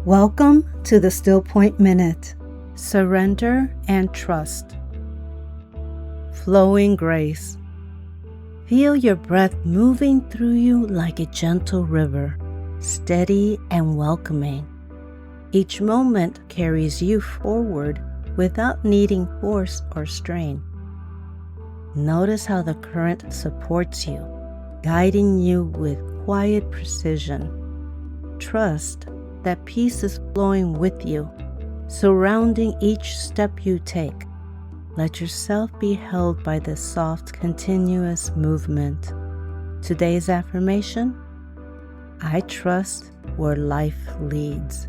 Welcome to the Still Point Minute. Surrender and trust. Flowing grace. Feel your breath moving through you like a gentle river, steady and welcoming. Each moment carries you forward without needing force or strain. Notice how the current supports you, guiding you with quiet precision. Trust that peace is flowing with you, surrounding each step you take. Let yourself be held by this soft, continuous movement. Today's affirmation: I trust where life leads.